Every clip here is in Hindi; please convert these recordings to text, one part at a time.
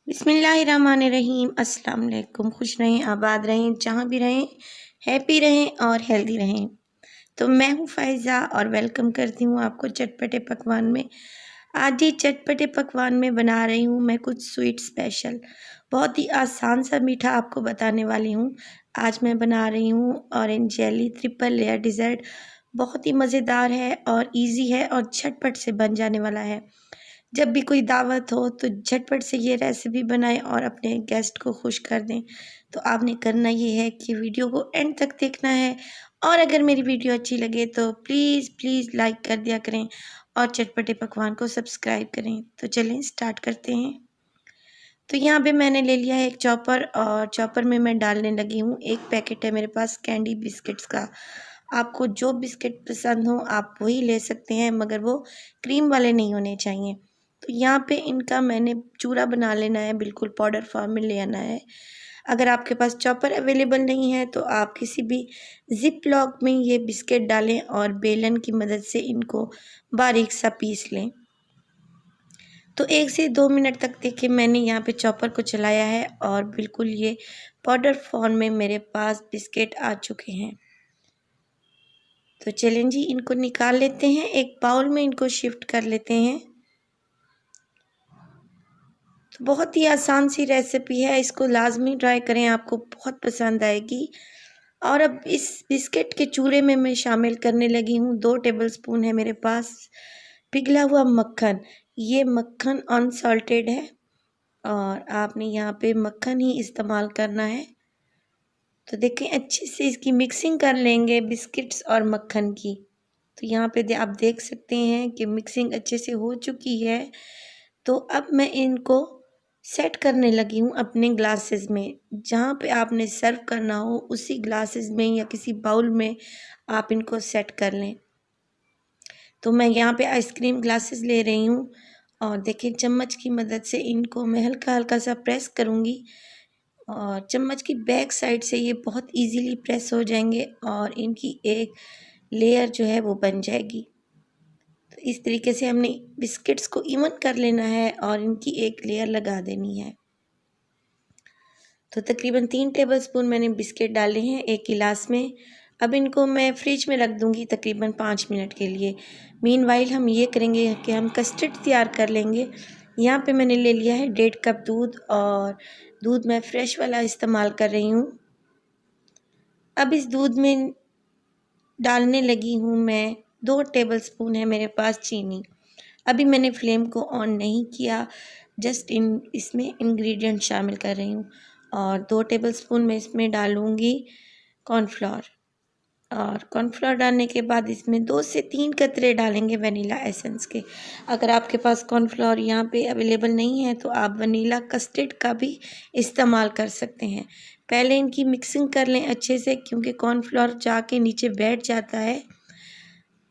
बिस्मिल्लाहिर्रहमानिर्रहीम। अस्सलाम वालेकुम। खुश रहें, आबाद रहें, जहाँ भी रहें, हैप्पी रहें और हेल्दी रहें। तो मैं हूँ फ़ाइज़ा और वेलकम करती हूँ आपको चटपटे पकवान में। आज ये चटपटे पकवान में बना रही हूँ मैं कुछ स्वीट स्पेशल। बहुत ही आसान सा मीठा आपको बताने वाली हूँ। आज मैं बना रही हूँ orange jelly triple layer dessert. बहुत ही मज़ेदार है और इजी है और झटपट से बन जाने वाला है। जब भी कोई दावत हो तो झटपट से ये रेसिपी बनाएं और अपने गेस्ट को खुश कर दें। तो आपने करना ये है कि वीडियो को एंड तक देखना है और अगर मेरी वीडियो अच्छी लगे तो प्लीज़ प्लीज़ लाइक कर दिया करें और चटपटे पकवान को सब्सक्राइब करें। तो चलें स्टार्ट करते हैं। तो यहाँ पे मैंने ले लिया है एक चॉपर और चॉपर में मैं डालने लगी हूँ एक पैकेट है मेरे पास कैंडी बिस्किट्स का। आपको जो बिस्किट पसंद हो आप वही ले सकते हैं, मगर वो क्रीम वाले नहीं होने चाहिए। तो यहाँ पे इनका मैंने चूरा बना लेना है, बिल्कुल पाउडर फॉर्म में ले आना है। अगर आपके पास चॉपर अवेलेबल नहीं है तो आप किसी भी जिप लॉक में ये बिस्किट डालें और बेलन की मदद से इनको बारीक सा पीस लें। तो 1 से 2 मिनट तक देखिए मैंने यहाँ पे चॉपर को चलाया है और बिल्कुल ये पाउडर फॉर्म में मेरे पास बिस्किट आ चुके हैं। तो चलें जी इनको निकाल लेते हैं, एक बाउल में इनको शिफ्ट कर लेते हैं। तो बहुत ही आसान सी रेसिपी है, इसको लाजमी ट्राई करें, आपको बहुत पसंद आएगी। और अब इस बिस्किट के चूरे में मैं शामिल करने लगी हूँ 2 टेबलस्पून है मेरे पास पिघला हुआ मक्खन। ये मक्खन अनसॉल्टेड है और आपने यहाँ पे मक्खन ही इस्तेमाल करना है। तो देखें अच्छे से इसकी मिक्सिंग कर लेंगे बिस्किट्स और मक्खन की। तो यहाँ पे आप देख सकते हैं कि मिक्सिंग अच्छे से हो चुकी है। तो अब मैं इनको सेट करने लगी हूँ अपने ग्लासेस में। जहाँ पे आपने सर्व करना हो उसी ग्लासेस में या किसी बाउल में आप इनको सेट कर लें। तो मैं यहाँ पे आइसक्रीम ग्लासेस ले रही हूँ और देखिए चम्मच की मदद से इनको मैं हल्का हल्का सा प्रेस करूँगी और चम्मच की बैक साइड से ये बहुत इजीली प्रेस हो जाएंगे और इनकी एक लेयर जो है वो बन जाएगी। तो इस तरीके से हमने बिस्किट्स को इवन कर लेना है और इनकी एक लेयर लगा देनी है। तो तकरीबन 3 टेबलस्पून मैंने बिस्किट डाले हैं एक गिलास में। अब इनको मैं फ्रिज में रख दूंगी तकरीबन 5 मिनट के लिए। मीनवाइल हम ये करेंगे कि हम कस्टर्ड तैयार कर लेंगे। यहाँ पे मैंने ले लिया है 1.5 कप दूध और दूध मैं फ्रेश वाला इस्तेमाल कर रही हूँ। अब इस दूध में डालने लगी हूँ मैं 2 टेबलस्पून है मेरे पास चीनी। अभी मैंने फ्लेम को ऑन नहीं किया, जस्ट इसमें इंग्रेडिएंट शामिल कर रही हूँ और 2 टेबलस्पून मैं इसमें डालूँगी कॉर्नफ्लोर और कॉर्नफ्लोर डालने के बाद इसमें 2 से 3 कतरे डालेंगे वनीला एसेंस के। अगर आपके पास कॉर्नफ्लोर यहाँ पे अवेलेबल नहीं है तो आप वनीला कस्टर्ड का भी इस्तेमाल कर सकते हैं। पहले इनकी मिक्सिंग कर लें अच्छे से, क्योंकि कॉर्नफ्लोर जाके नीचे बैठ जाता है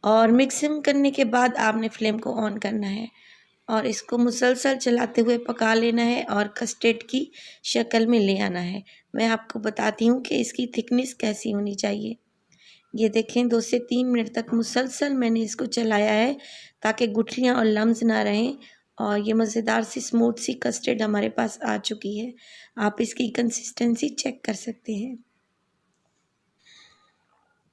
और मिक्सिंग करने के बाद आपने फ्लेम को ऑन करना है और इसको मुसलसल चलाते हुए पका लेना है और कस्टर्ड की शक्ल में ले आना है। मैं आपको बताती हूँ कि इसकी थिकनेस कैसी होनी चाहिए। ये देखें 2 से 3 मिनट तक मुसलसल मैंने इसको चलाया है ताकि गुठलियाँ और लम्स ना रहें और ये मज़ेदार सी स्मूथ सी कस्टर्ड हमारे पास आ चुकी है। आप इसकी कंसिस्टेंसी चेक कर सकते हैं।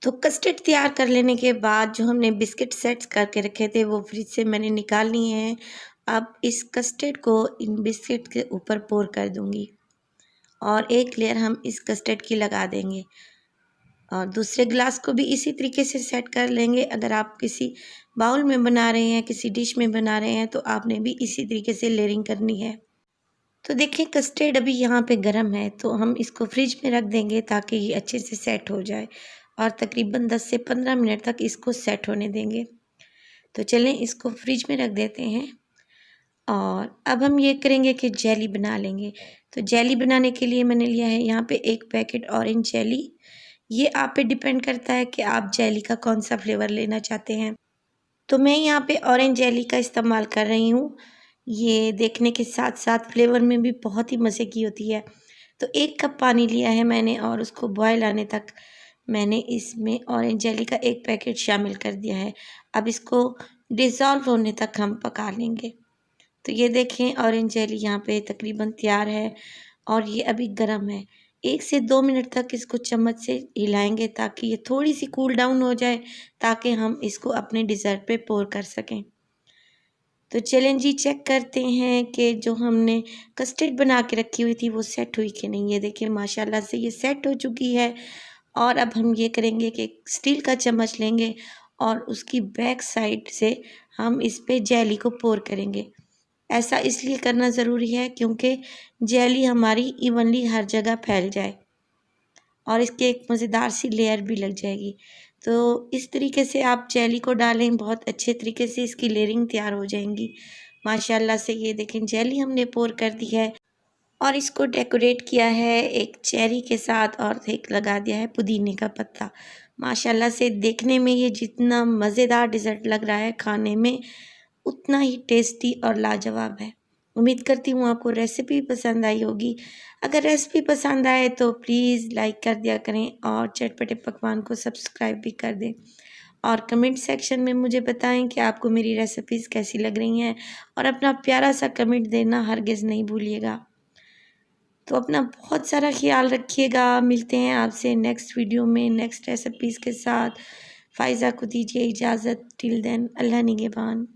तो कस्टर्ड तैयार कर लेने के बाद जो हमने बिस्किट सेट्स करके रखे थे वो फ्रिज से मैंने निकाल लिए हैं। अब इस कस्टर्ड को इन बिस्किट के ऊपर पोर कर दूंगी और एक लेयर हम इस कस्टर्ड की लगा देंगे और दूसरे ग्लास को भी इसी तरीके से सेट कर लेंगे। अगर आप किसी बाउल में बना रहे हैं, किसी डिश में बना रहे हैं, तो आपने भी इसी तरीके से लेयरिंग करनी है। तो देखिए कस्टर्ड अभी यहाँ पे गर्म है तो हम इसको फ्रिज में रख देंगे ताकि ये अच्छे से सेट हो जाए और तकरीबन 10 से 15 मिनट तक इसको सेट होने देंगे। तो चलें इसको फ्रिज में रख देते हैं और अब हम ये करेंगे कि जेली बना लेंगे। तो जेली बनाने के लिए मैंने लिया है यहाँ पे एक पैकेट ऑरेंज जेली। ये आप पे डिपेंड करता है कि आप जेली का कौन सा फ्लेवर लेना चाहते हैं। तो मैं यहाँ पे ऑरेंज जेली का इस्तेमाल कर रही हूँ। ये देखने के साथ साथ फ्लेवर में भी बहुत ही मज़े की होती है। तो 1 कप पानी लिया है मैंने और उसको बॉयल आने तक मैंने इसमें ऑरेंज जेली का एक पैकेट शामिल कर दिया है। अब इसको डिज़ोल्व होने तक हम पका लेंगे। तो ये देखें ऑरेंज जेली यहाँ पे तकरीबन तैयार है और ये अभी गर्म है। 1 से 2 मिनट तक इसको चम्मच से हिलाएंगे ताकि ये थोड़ी सी कूल डाउन हो जाए, ताकि हम इसको अपने डिज़र्ट पे पोर कर सकें। तो चलें जी, चेक करते हैं कि जो हमने कस्टर्ड बना के रखी हुई थी वो सेट हुई कि नहीं। ये देखिए माशाल्लाह से ये सेट हो चुकी है। और अब हम ये करेंगे कि स्टील का चम्मच लेंगे और उसकी बैक साइड से हम इस पे जेली को पोर करेंगे। ऐसा इसलिए करना ज़रूरी है क्योंकि जेली हमारी इवनली हर जगह फैल जाए और इसके एक मज़ेदार सी लेयर भी लग जाएगी। तो इस तरीके से आप जेली को डालें, बहुत अच्छे तरीके से इसकी लेयरिंग तैयार हो जाएंगी माशाल्लाह से। ये देखें जेली हमने पोर कर दी है और इसको डेकोरेट किया है एक चेरी के साथ और एक लगा दिया है पुदीने का पत्ता। माशाल्लाह से देखने में ये जितना मज़ेदार डिज़र्ट लग रहा है, खाने में उतना ही टेस्टी और लाजवाब है। उम्मीद करती हूँ आपको रेसिपी पसंद आई होगी। अगर रेसिपी पसंद आए तो प्लीज़ लाइक कर दिया करें और चटपटे पकवान को सब्सक्राइब भी कर दें और कमेंट सेक्शन में मुझे बताएं कि आपको मेरी रेसिपीज़ कैसी लग रही हैं और अपना प्यारा सा कमेंट देना हरगिज़ नहीं भूलिएगा। तो अपना बहुत सारा ख्याल रखिएगा। मिलते हैं आपसे नेक्स्ट वीडियो में नेक्स्ट रेसिपीज़ के साथ। फ़ाइज़ा को दीजिए इजाज़त। टिल देन अल्लाह निगहबान।